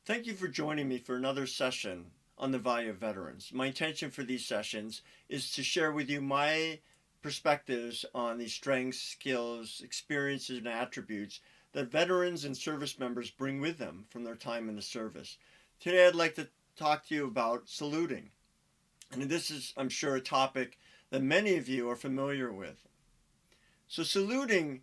Thank you for joining me for another session on the value of veterans. My intention for these sessions is to share with you my perspectives on the strengths, skills, experiences, and attributes that veterans and service members bring with them from their time in the service. Today, I'd like to talk to you about saluting. And this is, I'm sure, a topic that many of you are familiar with. So, saluting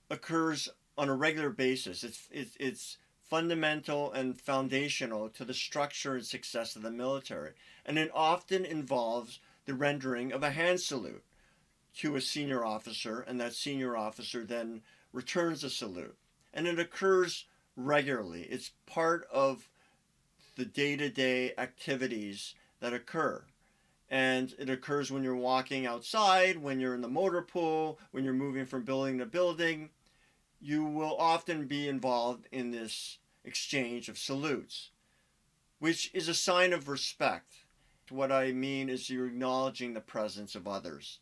occurs on a regular basis. It's fundamental and foundational to the structure and success of the military, and it often involves the rendering of a hand salute to a senior officer, and that senior officer then returns a salute. And it occurs regularly. It's part of the day-to-day activities that occur. And it occurs when you're walking outside, when you're in the motor pool, when you're moving from building to building. You will often be involved in this exchange of salutes, which is a sign of respect. What I mean is you're acknowledging the presence of others.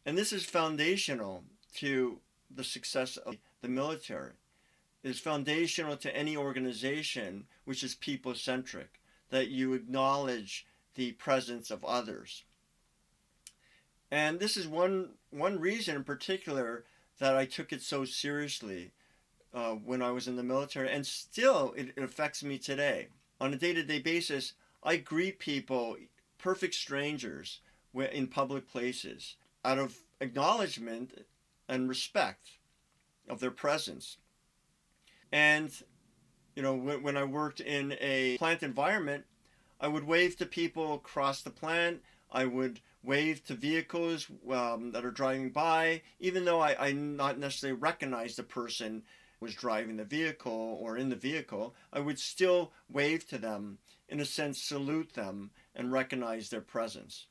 And this is foundational to the success of the military. It is foundational to any organization which is people-centric, that you acknowledge the presence of others. And this is one reason in particular that I took it so seriously when I was in the military, and still it affects me today. On a day-to-day basis, I greet people, perfect strangers, in public places out of acknowledgement and respect of their presence. And, when I worked in a plant environment, I would wave to people across the plant. I would wave to vehicles that are driving by, even though I not necessarily recognize the person was driving the vehicle or in the vehicle. I would still wave to them, in a sense, salute them and recognize their presence.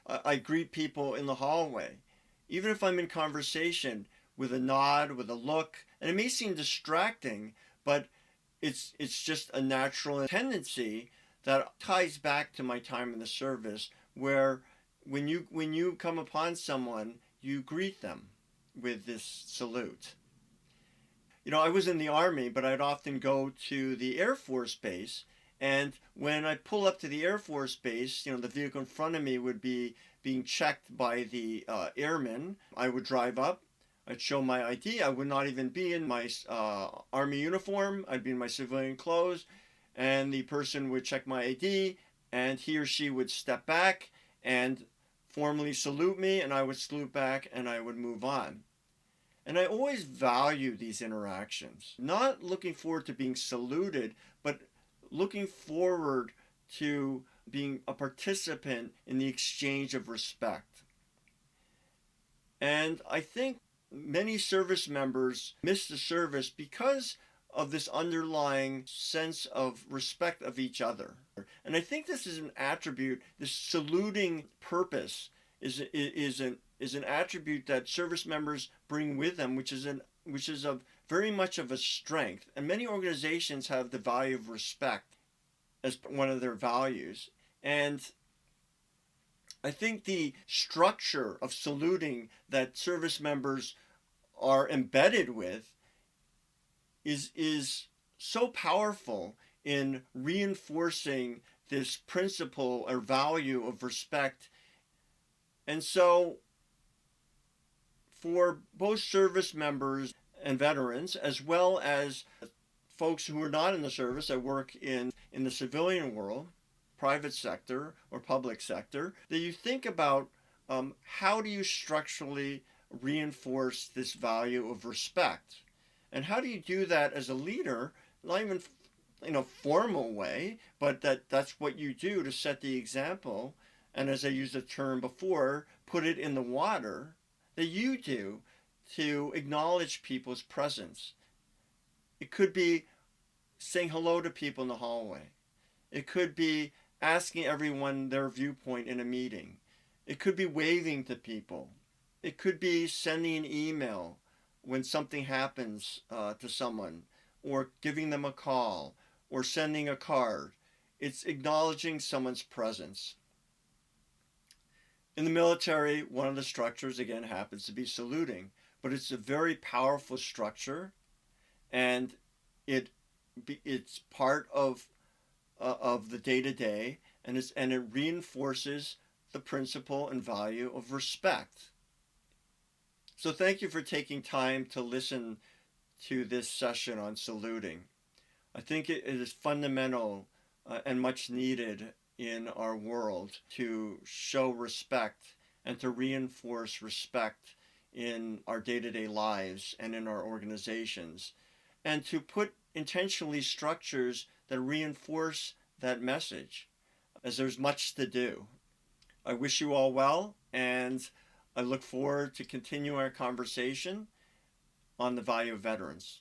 I greet people in the hallway, even if I'm in conversation, with a nod, with a look, and it may seem distracting, but it's just a natural tendency that ties back to my time in the service, where when you come upon someone, you greet them with this salute. I was in the Army, but I'd often go to the Air Force Base, and when I pull up to the Air Force Base, the vehicle in front of me would be being checked by the airmen. I would drive up, I'd show my ID. I would not even be in my Army uniform. I'd be in my civilian clothes, and the person would check my ID, and he or she would step back and formally salute me, and I would salute back, and I would move on. And I always value these interactions, not looking forward to being saluted, but looking forward to being a participant in the exchange of respect. And I think many service members miss the service because of this underlying sense of respect of each other. And I think this is an attribute, this saluting purpose is an attribute that service members bring with them, which is of very much of a strength. And many organizations have the value of respect as one of their values. And I think the structure of saluting that service members are embedded with is so powerful in reinforcing this principle or value of respect. And so for both service members and veterans, as well as folks who are not in the service that work in the civilian world, private sector or public sector, that you think about how do you structurally reinforce this value of respect? And how do you do that as a leader, not even in a formal way, but that's what you do to set the example, and as I used the term before, put it in the water, that you do to acknowledge people's presence. It could be saying hello to people in the hallway. It could be asking everyone their viewpoint in a meeting. It could be waving to people. It could be sending an email when something happens to someone, or giving them a call, or sending a card. It's acknowledging someone's presence. In the military, one of the structures, again, happens to be saluting, but it's a very powerful structure, and it it's part of the day to day, and it reinforces the principle and value of respect. So thank you for taking time to listen to this session on saluting. I think it is fundamental and much needed in our world to show respect and to reinforce respect in our day-to-day lives and in our organizations, and to put intentionally structures that reinforce that message, as there's much to do. I wish you all well, and I look forward to continue our conversation on the value of veterans.